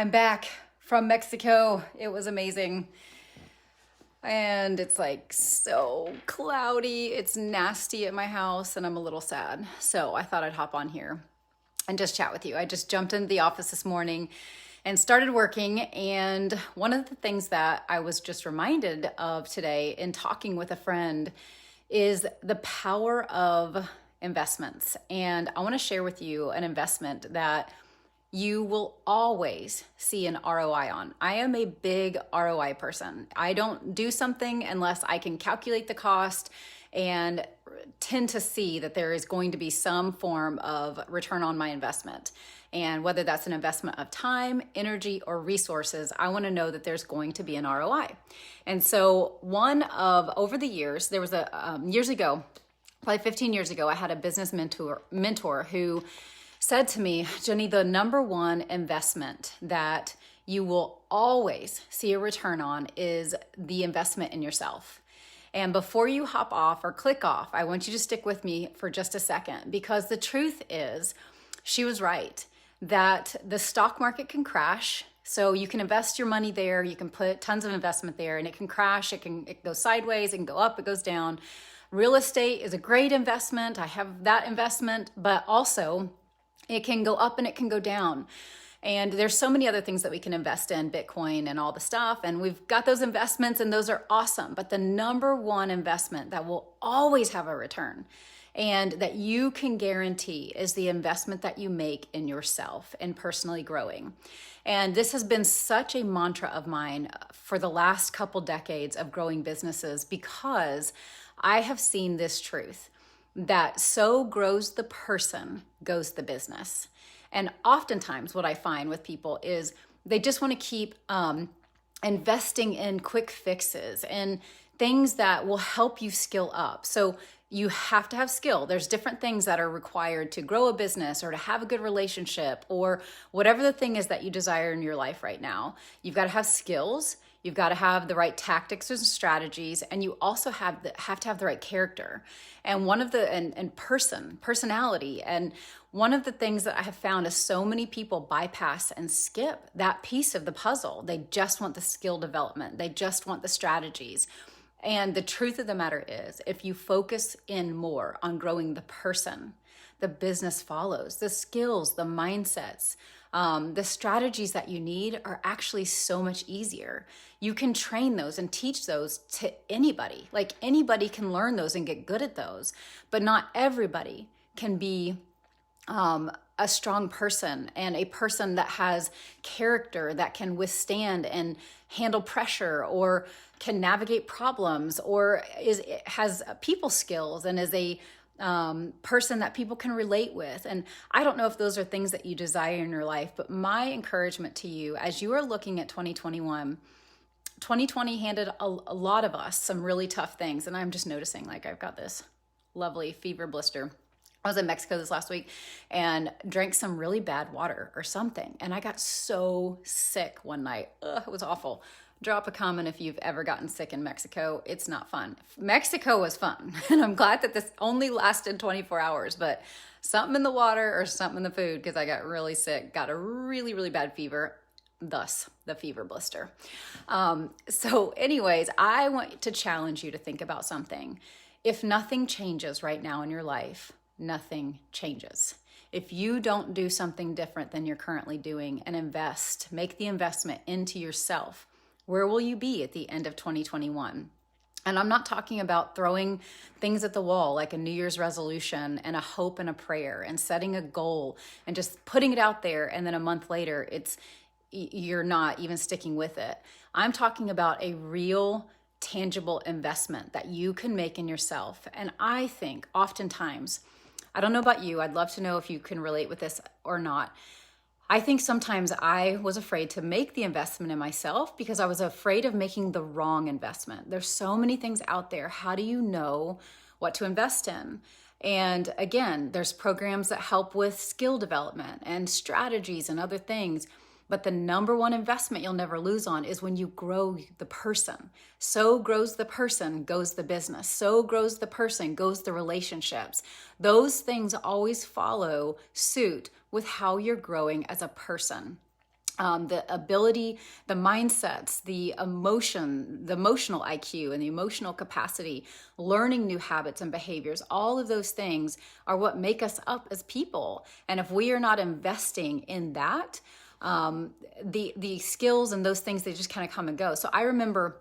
I'm back from Mexico. It was amazing. And it's like so cloudy. It's nasty at my house and I'm a little sad. So I thought I'd hop on here and just chat with you. I just jumped into the office this morning and started working. And one of the things that I was just reminded of today in talking with a friend is the power of investments. And I want to share with you an investment that you will always see an ROI on. I am a big ROI person. I don't do something unless I can calculate the cost and tend to see that there is going to be some form of return on my investment. And whether that's an investment of time, energy, or resources, I want to know that there's going to be an ROI. And so over the years, there was years ago, probably 15 years ago, I had a business mentor who said to me, Jenny, the number one investment that you will always see a return on is the investment in yourself. And before you hop off or click off, I want you to stick with me for just a second, because the truth is, she was right, that the stock market can crash. So you can invest your money there, you can put tons of investment there, and it can crash, it goes sideways, it can go up, it goes down. Real estate is a great investment. I have that investment, but also it can go up and it can go down. And there's so many other things that we can invest in, Bitcoin and all the stuff. And we've got those investments and those are awesome. But the number one investment that will always have a return and that you can guarantee is the investment that you make in yourself and personally growing. And this has been such a mantra of mine for the last couple decades of growing businesses, because I have seen this truth that so grows the person, goes the business. And oftentimes what I find with people is they just want to keep investing in quick fixes and things that will help you skill up. So you have to have skill. There's different things that are required to grow a business or to have a good relationship or whatever the thing is that you desire in your life right now. You've got to have skills. You've got to have the right tactics and strategies, and you also have to have the right character and personality. And one of the things that I have found is so many people bypass and skip that piece of the puzzle. They just want the skill development. They just want the strategies. And the truth of the matter is, if you focus in more on growing the person, the business follows. The skills, the mindsets, the strategies that you need are actually so much easier. You can train those and teach those to anybody. Like anybody can learn those and get good at those, but not everybody can be a strong person and a person that has character, that can withstand and handle pressure or can navigate problems or has people skills and is a person that people can relate with. And I don't know if those are things that you desire in your life, but my encouragement to you as you are looking at 2021, 2020 handed a lot of us some really tough things. And I'm just noticing, like, I've got this lovely fever blister. I was in Mexico this last week and drank some really bad water or something. And I got so sick one night. It was awful. Drop a comment if you've ever gotten sick in Mexico. It's not fun. Mexico was fun. And I'm glad that this only lasted 24 hours, but something in the water or something in the food, because I got really sick, got a really, really bad fever, thus the fever blister. So anyways, I want to challenge you to think about something. If nothing changes right now in your life, nothing changes. If you don't do something different than you're currently doing and make the investment into yourself, where will you be at the end of 2021? And I'm not talking about throwing things at the wall like a New Year's resolution and a hope and a prayer and setting a goal and just putting it out there, and then a month later you're not even sticking with it. I'm talking about a real tangible investment that you can make in yourself. And I think oftentimes, I don't know about you, I'd love to know if you can relate with this or not. I think sometimes I was afraid to make the investment in myself because I was afraid of making the wrong investment. There's so many things out there. How do you know what to invest in? And again, there's programs that help with skill development and strategies and other things. But the number one investment you'll never lose on is when you grow the person. So grows the person, goes the business. So grows the person, goes the relationships. Those things always follow suit with how you're growing as a person. the ability, the mindsets, the emotion, the emotional IQ and the emotional capacity, learning new habits and behaviors, all of those things are what make us up as people. And if we are not investing in that, the skills and those things, they just kind of come and go. So I remember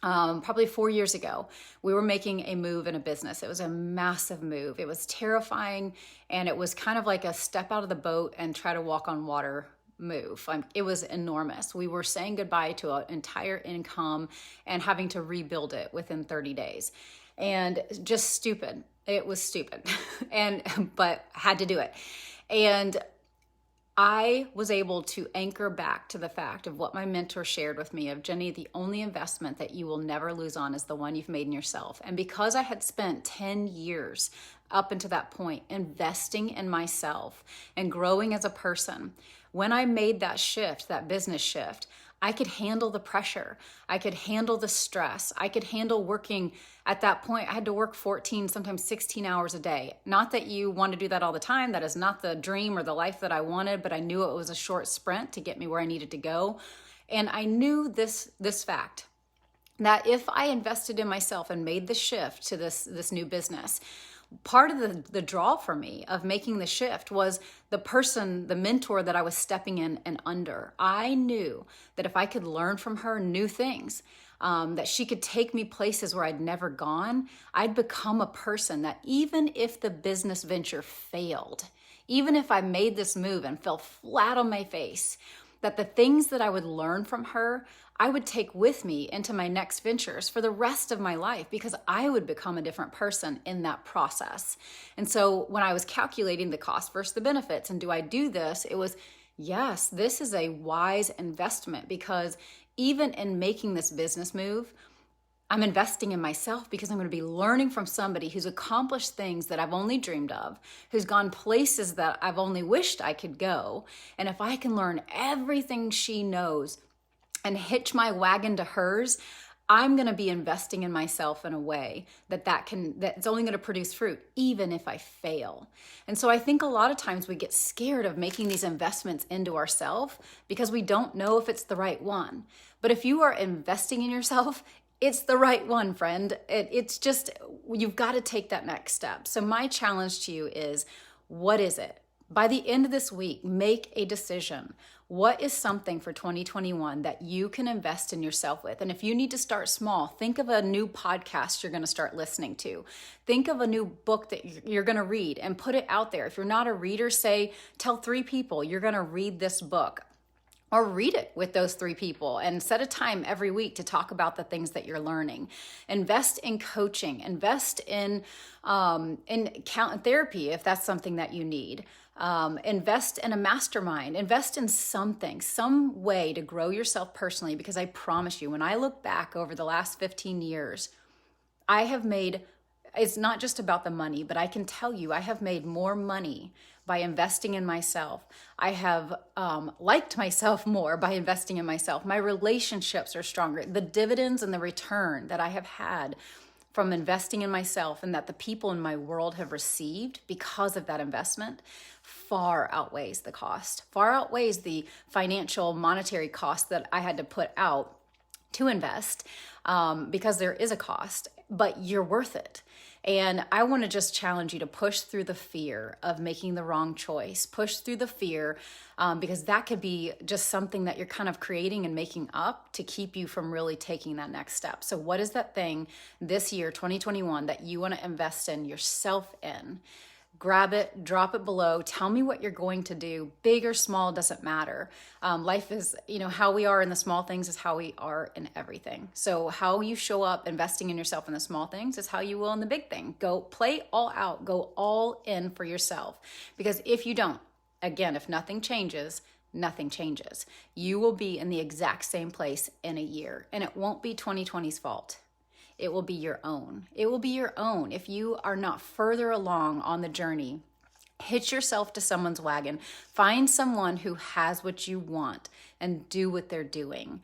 probably 4 years ago, we were making a move in a business. It was a massive move. It was terrifying. And it was kind of like a step out of the boat and try to walk on water move. It was enormous. We were saying goodbye to an entire income and having to rebuild it within 30 days. And just stupid. It was stupid. But had to do it. And I was able to anchor back to the fact of what my mentor shared with me of, Jenny, the only investment that you will never lose on is the one you've made in yourself. And because I had spent 10 years up until that point investing in myself and growing as a person, when I made that shift, that business shift, I could handle the pressure. I could handle the stress. I could handle working. At that point, I had to work 14, sometimes 16 hours a day. Not that you want to do that all the time. That is not the dream or the life that I wanted, but I knew it was a short sprint to get me where I needed to go. And I knew this fact, that if I invested in myself and made the shift to this new business, part of the draw for me of making the shift was the mentor that I was stepping in and under. I knew that if I could learn from her new things, that she could take me places where I'd never gone, I'd become a person that even if the business venture failed, even if I made this move and fell flat on my face, that the things that I would learn from her, I would take with me into my next ventures for the rest of my life, because I would become a different person in that process. And so when I was calculating the cost versus the benefits, and do I do this? It was, yes, this is a wise investment, because even in making this business move, I'm investing in myself, because I'm going to be learning from somebody who's accomplished things that I've only dreamed of, who's gone places that I've only wished I could go. And if I can learn everything she knows and hitch my wagon to hers, I'm going to be investing in myself in a way that's only going to produce fruit, even if I fail. And so I think a lot of times we get scared of making these investments into ourselves because we don't know if it's the right one. But if you are investing in yourself, it's the right one, friend. It's just, you've got to take that next step. So my challenge to you is, what is it? By the end of this week, make a decision. What is something for 2021 that you can invest in yourself with? And if you need to start small, think of a new podcast you're going to start listening to. Think of a new book that you're going to read and put it out there. If you're not a reader, tell 3 people you're going to read this book. Or read it with those 3 people and set a time every week to talk about the things that you're learning. Invest in coaching. Invest in therapy if that's something that you need. Invest in a mastermind. Invest in something, some way to grow yourself personally, because I promise you, when I look back over the last 15 years, I have made, it's not just about the money, but I can tell you I have made more money by investing in myself. I have liked myself more by investing in myself. My relationships are stronger. The dividends and the return that I have had from investing in myself and that the people in my world have received because of that investment far outweighs the cost, far outweighs the financial monetary cost that I had to put out to invest, because there is a cost, but you're worth it. And I want to just challenge you to push through the fear of making the wrong choice, push through the fear, because that could be just something that you're kind of creating and making up to keep you from really taking that next step. So what is that thing this year, 2021, that you want to invest in yourself in? Grab it, drop it below. Tell me what you're going to do. Big or small, doesn't matter. Life is, how we are in the small things is how we are in everything. So how you show up investing in yourself in the small things is how you will in the big thing. Go play all out, go all in for yourself. Because if you don't, again, if nothing changes, nothing changes. You will be in the exact same place in a year, and it won't be 2020's fault. It will be your own. It will be your own. If you are not further along on the journey, hitch yourself to someone's wagon. Find someone who has what you want and do what they're doing.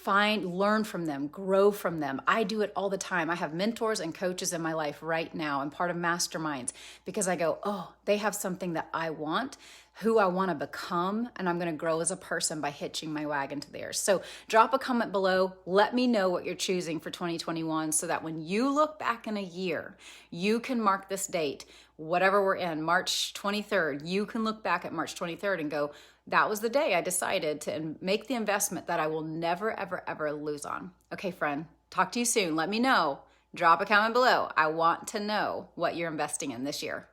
Learn from them, grow from them. I do it all the time. I have mentors and coaches in my life right now. I'm part of masterminds because I go, oh, they have something that I want. who I want to become, and I'm going to grow as a person by hitching my wagon to theirs. So drop a comment below. Let me know what you're choosing for 2021 so that when you look back in a year, you can mark this date, whatever we're in, March 23rd, you can look back at March 23rd and go, that was the day I decided to make the investment that I will never, ever, ever lose on. Okay, friend, talk to you soon. Let me know. Drop a comment below. I want to know what you're investing in this year.